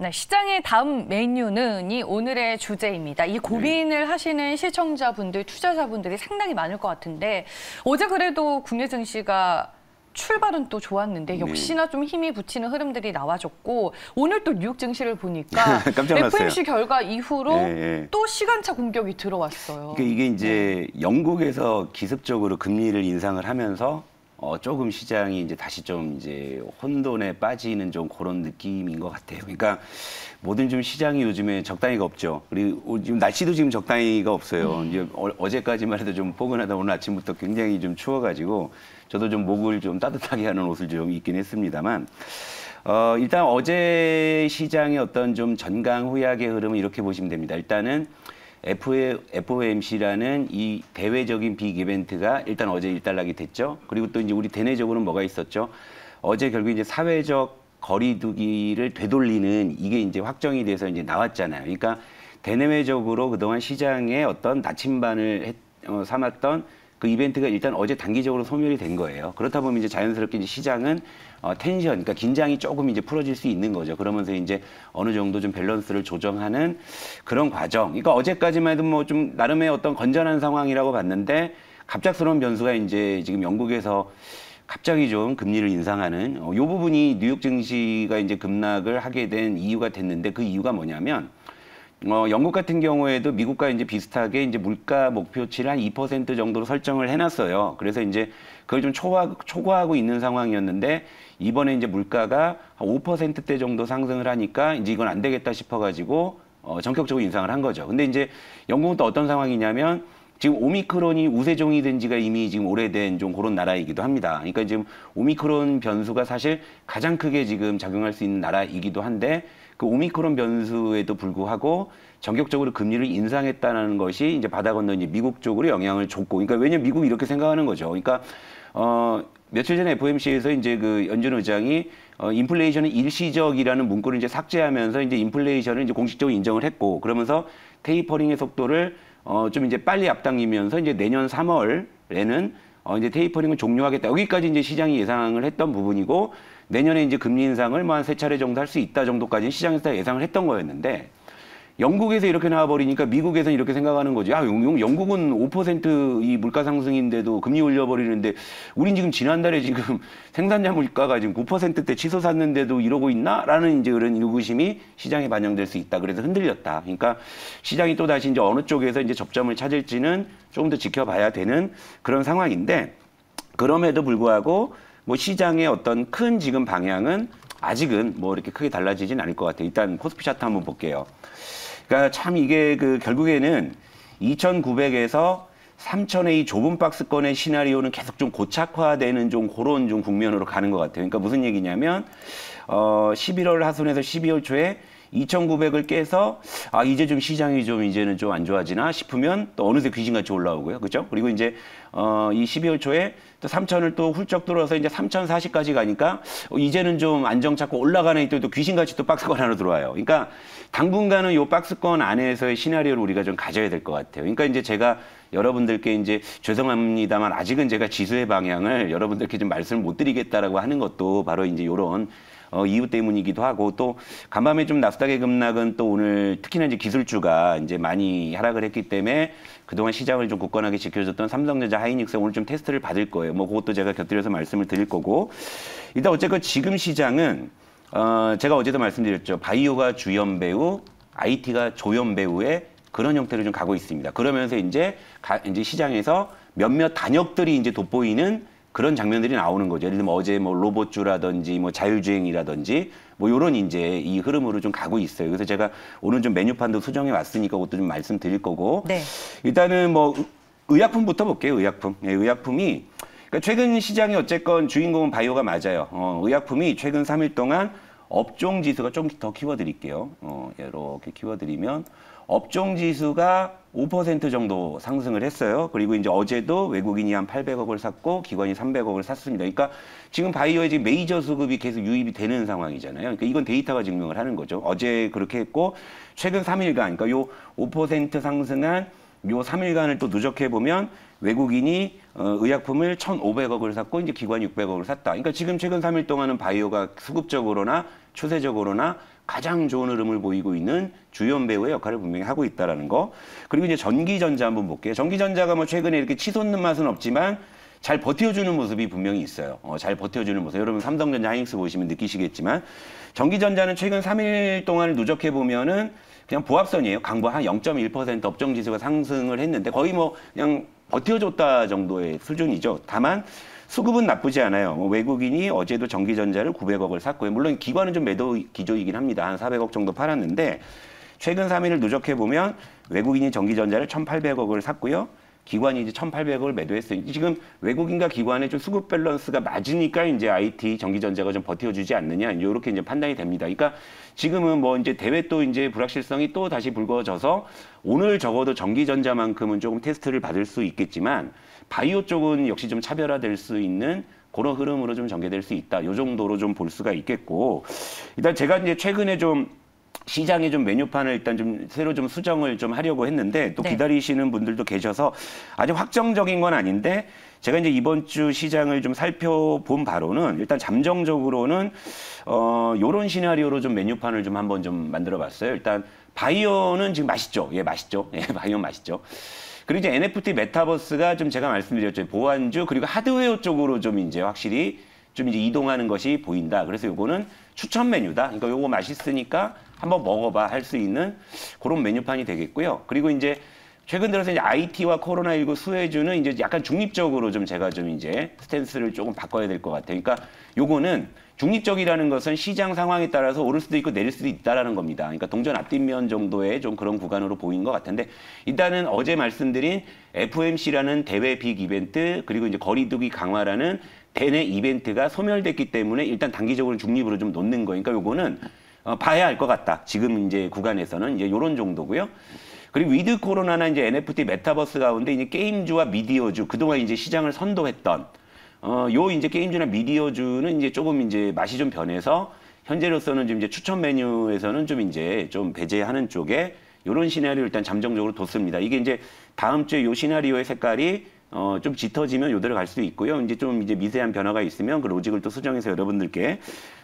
네, 시장의 다음 메뉴는 이 오늘의 주제입니다. 이 고민을 하시는 시청자분들, 투자자분들이 상당히 많을 것 같은데 어제 그래도 국내 증시가 출발은 또 좋았는데 역시나 좀 힘이 붙이는 흐름들이 나와줬고 오늘 또 뉴욕 증시를 보니까 FOMC 결과 이후로 또 시간차 공격이 들어왔어요. 그러니까 이게 이제 영국에서 기습적으로 금리를 인상을 하면서 조금 시장이 이제 다시 좀 이제 혼돈에 빠지는 좀 그런 느낌인 것 같아요. 그러니까 모든 좀 시장이 요즘에 적당히가 없죠. 그리고 지금 날씨도 지금 적당히가 없어요. 이제 어제까지만 해도 좀 포근하다 오늘 아침부터 굉장히 좀 추워가지고 저도 좀 목을 좀 따뜻하게 하는 옷을 좀 입긴 했습니다만 일단 어제 시장의 어떤 좀 전강 후약의 흐름은 이렇게 보시면 됩니다. 일단은 FOMC라는 이 대외적인 빅 이벤트가 일단 어제 일단락이 됐죠. 그리고 또 이제 우리 대내적으로는 뭐가 있었죠. 어제 결국 이제 사회적 거리두기를 되돌리는 이게 이제 확정이 돼서 이제 나왔잖아요. 그러니까 대내외적으로 그동안 시장에 어떤 나침반을 삼았던 그 이벤트가 일단 어제 단기적으로 소멸이 된 거예요. 그렇다 보면 이제 자연스럽게 이제 시장은 텐션, 그러니까 긴장이 조금 이제 풀어질 수 있는 거죠. 그러면서 이제 어느 정도 좀 밸런스를 조정하는 그런 과정. 그러니까 어제까지만 해도 뭐 좀 나름의 어떤 건전한 상황이라고 봤는데 갑작스러운 변수가 이제 지금 영국에서 갑자기 좀 금리를 인상하는 이 부분이 뉴욕 증시가 이제 급락을 하게 된 이유가 됐는데 그 이유가 뭐냐면 영국 같은 경우에도 미국과 이제 비슷하게 이제 물가 목표치를 한 2% 정도로 설정을 해놨어요. 그래서 이제 그걸 좀 초과하고 있는 상황이었는데 이번에 이제 물가가 한 5%대 정도 상승을 하니까 이제 이건 안 되겠다 싶어가지고 전격적으로 인상을 한 거죠. 근데 이제 영국은 또 어떤 상황이냐면 지금 오미크론이 우세종이 된 지가 이미 지금 오래된 좀 그런 나라이기도 합니다. 그러니까 지금 오미크론 변수가 사실 가장 크게 지금 작용할 수 있는 나라이기도 한데 그 오미크론 변수에도 불구하고 전격적으로 금리를 인상했다는 것이 이제 바다 건너 이제 미국 쪽으로 영향을 줬고, 그러니까 왜냐면 미국이 이렇게 생각하는 거죠. 그러니까 며칠 전에 FOMC에서 이제 그 연준 의장이 인플레이션은 일시적이라는 문구를 이제 삭제하면서 이제 인플레이션을 이제 공식적으로 인정을 했고, 그러면서 테이퍼링의 속도를 좀 이제 빨리 앞당기면서 이제 내년 3월에는 이제 테이퍼링을 종료하겠다. 여기까지 이제 시장이 예상을 했던 부분이고, 내년에 이제 금리 인상을 뭐 한 3차례 정도 할 수 있다 정도까지 시장에서 다 예상을 했던 거였는데, 영국에서 이렇게 나와버리니까 미국에서는 이렇게 생각하는 거죠. 야, 영국은 5% 물가 상승인데도 금리 올려버리는데 우린 지금 지난달에 지금 생산자 물가가 지금 9%대 치솟았는데도 이러고 있나? 라는 이제 그런 의구심이 시장에 반영될 수 있다. 그래서 흔들렸다. 그러니까 시장이 또 다시 이제 어느 쪽에서 이제 접점을 찾을지는 조금 더 지켜봐야 되는 그런 상황인데, 그럼에도 불구하고 뭐 시장의 어떤 큰 지금 방향은 아직은 뭐 이렇게 크게 달라지진 않을 것 같아요. 일단 코스피 차트 한번 볼게요. 그러니까 참 이게 그 결국에는 2,900에서 3,000의 이 좁은 박스권의 시나리오는 계속 좀 고착화되는 좀 그런 좀 국면으로 가는 것 같아요. 그러니까 무슨 얘기냐면 11월 하순에서 12월 초에 2,900을 깨서 이제 좀 시장이 좀 이제는 좀 안 좋아지나 싶으면 또 어느새 귀신같이 올라오고요. 그죠? 그리고 이제 이 12월 초에 또 3,000을 또 훌쩍 뚫어서 이제 3,040까지 가니까 이제는 좀 안정 찾고 올라가는 또 귀신같이 또 박스권 안으로 들어와요. 그러니까 당분간은 이 박스권 안에서의 시나리오를 우리가 좀 가져야 될 것 같아요. 그러니까 이제 제가 여러분들께 이제 죄송합니다만 아직은 제가 지수의 방향을 여러분들께 좀 말씀을 못 드리겠다라고 하는 것도 바로 이제 이런 이유 때문이기도 하고, 또 간밤에 좀 나스닥의 급락은 또 오늘 특히나 이제 기술주가 이제 많이 하락을 했기 때문에 그동안 시장을 좀 굳건하게 지켜줬던 삼성전자, 하이닉스 오늘 좀 테스트를 받을 거예요. 뭐 그것도 제가 곁들여서 말씀을 드릴 거고, 일단 어쨌건 지금 시장은 제가 어제도 말씀드렸죠. 바이오가 주연 배우, IT가 조연 배우의 그런 형태로 좀 가고 있습니다. 그러면서 이제 시장에서 몇몇 단역들이 이제 돋보이는 그런 장면들이 나오는 거죠. 예를 들면 어제 뭐 로봇주라든지 뭐 자율주행이라든지 뭐 요런 이제 이 흐름으로 좀 가고 있어요. 그래서 제가 오늘 좀 메뉴판도 수정해 왔으니까 그것도 좀 말씀드릴 거고. 네. 일단은 뭐 의약품부터 볼게요. 의약품. 네, 의약품이 그러니까 최근 시장이 어쨌건 주인공은 바이오가 맞아요. 의약품이 최근 3일 동안 업종 지수가 좀 더 키워드릴게요. 이렇게 키워드리면 업종 지수가 5% 정도 상승을 했어요. 그리고 이제 어제도 외국인이 한 800억을 샀고 기관이 300억을 샀습니다. 그러니까 지금 바이오에 지금 메이저 수급이 계속 유입이 되는 상황이잖아요. 그러니까 이건 데이터가 증명을 하는 거죠. 어제 그렇게 했고 최근 3일간, 그러니까 요 5% 상승한 요 3일간을 또 누적해 보면 외국인이 의약품을 1,500억을 샀고 이제 기관이 600억을 샀다. 그러니까 지금 최근 3일 동안은 바이오가 수급적으로나 추세적으로나 가장 좋은 흐름을 보이고 있는 주연 배우의 역할을 분명히 하고 있다라는 거. 그리고 이제 전기전자 한번 볼게요. 전기전자가 뭐 최근에 이렇게 치솟는 맛은 없지만 잘 버텨주는 모습이 분명히 있어요. 잘 버텨주는 모습. 여러분 삼성전자, 하이닉스 보시면 느끼시겠지만 전기전자는 최근 3일 동안을 누적해 보면은 그냥 보합선이에요. 강보 한 0.1% 업종지수가 상승을 했는데 거의 뭐 그냥 버텨줬다 정도의 수준이죠. 다만 수급은 나쁘지 않아요. 외국인이 어제도 전기전자를 900억을 샀고요. 물론 기관은 좀 매도 기조이긴 합니다. 한 400억 정도 팔았는데 최근 3일을 누적해 보면 외국인이 전기전자를 1,800억을 샀고요. 기관이 이제 1,800억을 매도했어요. 지금 외국인과 기관의 좀 수급 밸런스가 맞으니까 이제 IT 전기전자가 좀 버텨주지 않느냐 이렇게 이제 판단이 됩니다. 그러니까 지금은 뭐 이제 대외 또 이제 불확실성이 또 다시 불거져서 오늘 적어도 전기전자만큼은 조금 테스트를 받을 수 있겠지만 바이오 쪽은 역시 좀 차별화될 수 있는 그런 흐름으로 좀 전개될 수 있다. 이 정도로 좀 볼 수가 있겠고 일단 제가 이제 최근에 좀 시장에 좀 메뉴판을 일단 좀 새로 좀 수정을 좀 하려고 했는데 또 네. 기다리시는 분들도 계셔서 아직 확정적인 건 아닌데 제가 이제 이번 주 시장을 좀 살펴본 바로는 일단 잠정적으로는 요런 시나리오로 좀 메뉴판을 좀 한번 좀 만들어 봤어요. 일단 바이오는 지금 맛있죠. 예, 맛있죠. 예, 바이오 맛있죠. 그리고 이제 NFT 메타버스가 좀 제가 말씀드렸죠. 보안주 그리고 하드웨어 쪽으로 좀 이제 확실히 좀 이제 이동하는 것이 보인다. 그래서 요거는 추천 메뉴다. 그러니까 요거 맛있으니까 한번 먹어봐 할 수 있는 그런 메뉴판이 되겠고요. 그리고 이제 최근 들어서 이제 IT와 코로나19 수혜주는 이제 약간 중립적으로 좀 제가 좀 이제 스탠스를 조금 바꿔야 될 것 같아요. 그러니까 요거는 중립적이라는 것은 시장 상황에 따라서 오를 수도 있고 내릴 수도 있다라는 겁니다. 그러니까 동전 앞뒷면 정도의 좀 그런 구간으로 보인 것 같은데 일단은 어제 말씀드린 FOMC라는 대외 빅 이벤트 그리고 이제 거리두기 강화라는 대내 이벤트가 소멸됐기 때문에 일단 단기적으로 중립으로 좀 놓는 거예요. 그러니까 요거는 봐야 할 것 같다. 지금 이제 구간에서는 이제 요런 정도고요. 그리고 위드 코로나나 이제 NFT 메타버스 가운데 이제 게임주와 미디어주 그동안 이제 시장을 선도했던 요 이제 게임주나 미디어주는 이제 조금 이제 맛이 좀 변해서 현재로서는 좀 이제 추천 메뉴에서는 좀 이제 좀 배제하는 쪽에 요런 시나리오 일단 잠정적으로 뒀습니다. 이게 이제 다음 주에 요 시나리오의 색깔이 좀 짙어지면 요대로 갈 수도 있고요. 이제 좀 이제 미세한 변화가 있으면 그 로직을 또 수정해서 여러분들께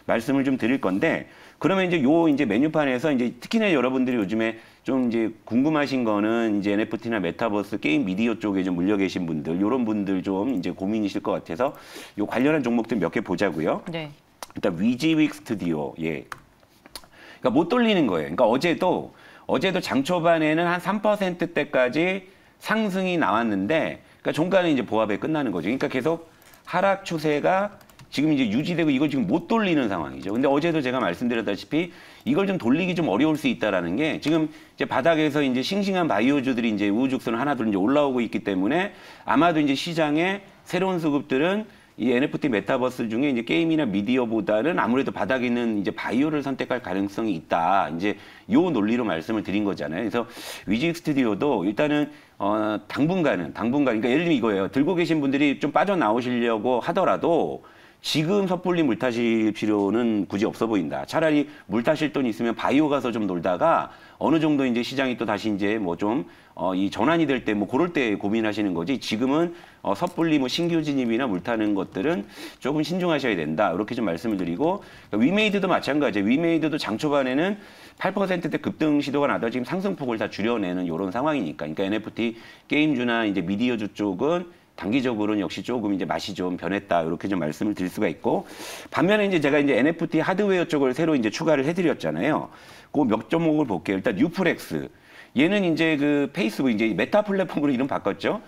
말씀을 좀 드릴 건데 그러면 이제 요 이제 메뉴판에서 이제 특히나 여러분들이 요즘에 좀 이제 궁금하신 거는 이제 NFT나 메타버스 게임 미디어 쪽에 좀 물려 계신 분들 요런 분들 좀 이제 고민이실 것 같아서 요 관련한 종목들 몇 개 보자고요. 네. 일단 위지윅 스튜디오 예. 그러니까 못 돌리는 거예요. 그러니까 어제도 장 초반에는 한 3%대까지 상승이 나왔는데 그러니까 종가는 이제 보합에 끝나는 거죠. 그러니까 계속 하락 추세가 지금 이제 유지되고 이걸 지금 못 돌리는 상황이죠. 근데 어제도 제가 말씀드렸다시피 이걸 좀 돌리기 좀 어려울 수 있다라는 게 지금 이제 바닥에서 이제 싱싱한 바이오주들이 이제 우후죽순 하나둘 이제 올라오고 있기 때문에 아마도 이제 시장에 새로운 수급들은 이 NFT 메타버스 중에 이제 게임이나 미디어보다는 아무래도 바닥에 있는 이제 바이오를 선택할 가능성이 있다. 이제 요 논리로 말씀을 드린 거잖아요. 그래서 위지윅 스튜디오도 일단은 당분간은 그러니까 예를 들면 이거예요. 들고 계신 분들이 좀 빠져나오시려고 하더라도 지금 섣불리 물 타실 필요는 굳이 없어 보인다. 차라리 물 타실 돈 있으면 바이오 가서 좀 놀다가 어느 정도 이제 시장이 또 다시 이제 뭐 좀 이 전환이 될 때 뭐 그럴 때 고민하시는 거지. 지금은 섣불리 뭐 신규 진입이나 물 타는 것들은 조금 신중하셔야 된다. 이렇게 좀 말씀을 드리고 그러니까 위메이드도 마찬가지예요. 위메이드도 장 초반에는 8%대 급등 시도가 나다 지금 상승폭을 다 줄여내는 이런 상황이니까. 그러니까 NFT 게임주나 이제 미디어주 쪽은 단기적으로는 역시 조금 이제 맛이 좀 변했다. 이렇게 좀 말씀을 드릴 수가 있고. 반면에 이제 제가 이제 NFT 하드웨어 쪽을 새로 이제 추가를 해드렸잖아요. 그 몇 종목을 볼게요. 일단 뉴플렉스. 얘는 이제 그 페이스북 이제 메타 플랫폼으로 이름 바꿨죠.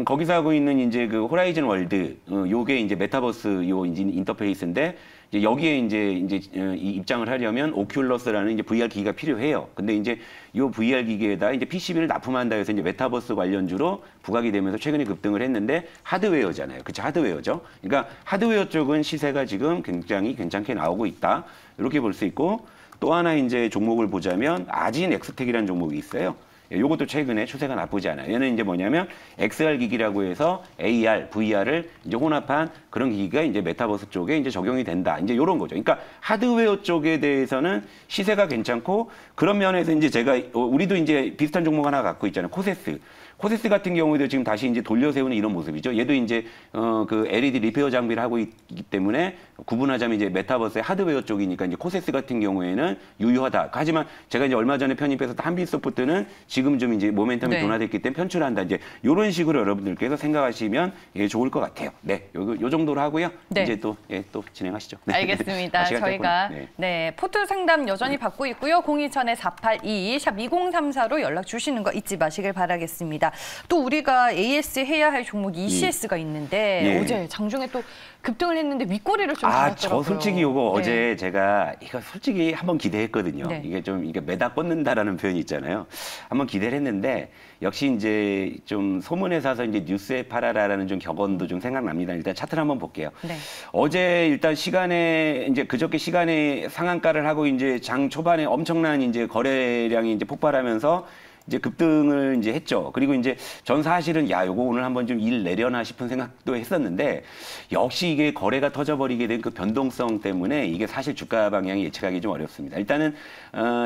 거기서 하고 있는 이제 그 호라이즌 월드. 요게 이제 메타버스 요 이제 인터페이스인데 이제 여기에 이제 이 입장을 하려면 오큘러스라는 이제 VR 기기가 필요해요. 근데 이제 요 VR 기기에다 이제 PCB를 납품한다 해서 이제 메타버스 관련주로 부각이 되면서 최근에 급등을 했는데 하드웨어잖아요. 그쵸? 하드웨어죠. 그러니까 하드웨어 쪽은 시세가 지금 굉장히 괜찮게 나오고 있다. 이렇게 볼 수 있고 또 하나 이제 종목을 보자면 아진 엑스텍이라는 종목이 있어요. 요것도 최근에 추세가 나쁘지 않아요. 얘는 이제 뭐냐면 XR 기기라고 해서 AR, VR을 이제 혼합한 그런 기기가 이제 메타버스 쪽에 이제 적용이 된다. 이제 요런 거죠. 그러니까 하드웨어 쪽에 대해서는 시세가 괜찮고 그런 면에서 이제 제가 우리도 이제 비슷한 종목 하나 갖고 있잖아요. 코세스. 코세스 같은 경우에도 지금 다시 이제 돌려 세우는 이런 모습이죠. 얘도 이제 그 LED 리페어 장비를 하고 있기 때문에 구분하자면 이제 메타버스의 하드웨어 쪽이니까 이제 코세스 같은 경우에는 유효하다. 하지만 제가 이제 얼마 전에 편입해서 한빛소프트는 지금 좀 이제 모멘텀이 네. 둔화됐기 때문에 편출한다. 이제 이런 식으로 여러분들께서 생각하시면 예, 좋을 것 같아요. 네, 요 정도로 하고요. 네. 이제 또 예, 또 진행하시죠. 네. 알겠습니다. 시간 저희가 때문에. 네, 포트 상담 여전히 받고 있고요. 024-482 샵 2034로 연락 주시는 거 잊지 마시길 바라겠습니다. 또 우리가 AS 해야 할 종목 ECS가 있는데 예. 어제 장중에 또 급등을 했는데 윗꼬리를 좀 아, 달았더라고요. 저 솔직히 요거 네. 어제 제가 이거 솔직히 한번 기대했거든요. 네. 이게 좀 이게 매다 꽂는다라는 표현이 있잖아요. 한번 기대를 했는데 역시 이제 좀 소문에 사서 이제 뉴스에 팔아라라는 좀 격언도 좀 생각납니다. 일단 차트를 한번 볼게요. 네. 어제 일단 시간에 이제 그저께 시간에 상한가를 하고 이제 장 초반에 엄청난 이제 거래량이 이제 폭발하면서 이제 급등을 이제 했죠. 그리고 이제 전 사실은 야, 요거 오늘 한번 좀 일 내려나 싶은 생각도 했었는데 역시 이게 거래가 터져버리게 된 그 변동성 때문에 이게 사실 주가 방향이 예측하기 좀 어렵습니다. 일단은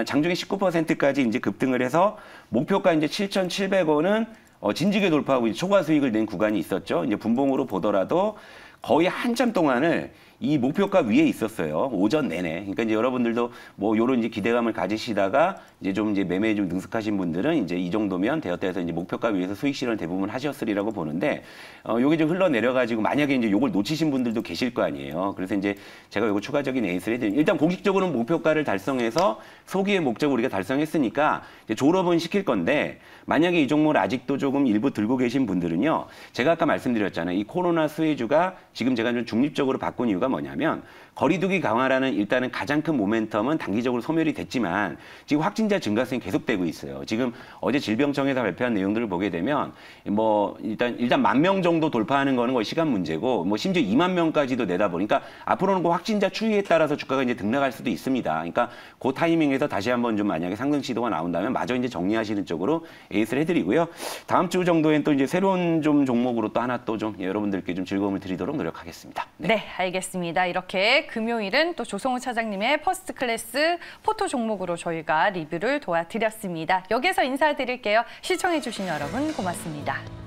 장중에 19%까지 이제 급등을 해서 목표가 이제 7,700원은 진지게 돌파하고 이제 초과 수익을 낸 구간이 있었죠. 이제 분봉으로 보더라도 거의 한참 동안을 이 목표가 위에 있었어요. 오전 내내. 그러니까 이제 여러분들도 뭐 요런 이제 기대감을 가지시다가 이제 좀 이제 매매에 좀 능숙하신 분들은 이제 이 정도면 되었다 해서 이제 목표가 위에서 수익 실현 대부분 하셨으리라고 보는데 요게 좀 흘러내려가지고 만약에 이제 요걸 놓치신 분들도 계실 거 아니에요. 그래서 이제 제가 요거 추가적인 에이스를 해드리면 일단 공식적으로는 목표가를 달성해서 소기의 목적을 우리가 달성했으니까 이제 졸업은 시킬 건데 만약에 이 종목을 아직도 조금 일부 들고 계신 분들은요. 제가 아까 말씀드렸잖아요. 이 코로나 수혜주가 지금 제가 좀 중립적으로 바꾼 이유가 뭐냐면 거리두기 강화라는 일단은 가장 큰 모멘텀은 단기적으로 소멸이 됐지만 지금 확진자 증가세는 계속되고 있어요. 지금 어제 질병청에서 발표한 내용들을 보게 되면 뭐 일단 10,000명 정도 돌파하는 거는 거의 시간 문제고 뭐 심지어 2만 명까지도 내다 보니까 앞으로는 그 확진자 추이에 따라서 주가가 이제 등락할 수도 있습니다. 그러니까 그 타이밍에서 다시 한번 좀 만약에 상승 시도가 나온다면 마저 이제 정리하시는 쪽으로 에이스를 해드리고요. 다음 주 정도엔 또 이제 새로운 좀 종목으로 또 하나 또 좀 여러분들께 좀 즐거움을 드리도록 노력하겠습니다. 네, 알겠습니다. 이렇게 금요일은 또 조성우 차장님의 퍼스트 클래스 포토 종목으로 저희가 리뷰를 도와드렸습니다. 여기서 인사드릴게요. 시청해주신 여러분 고맙습니다.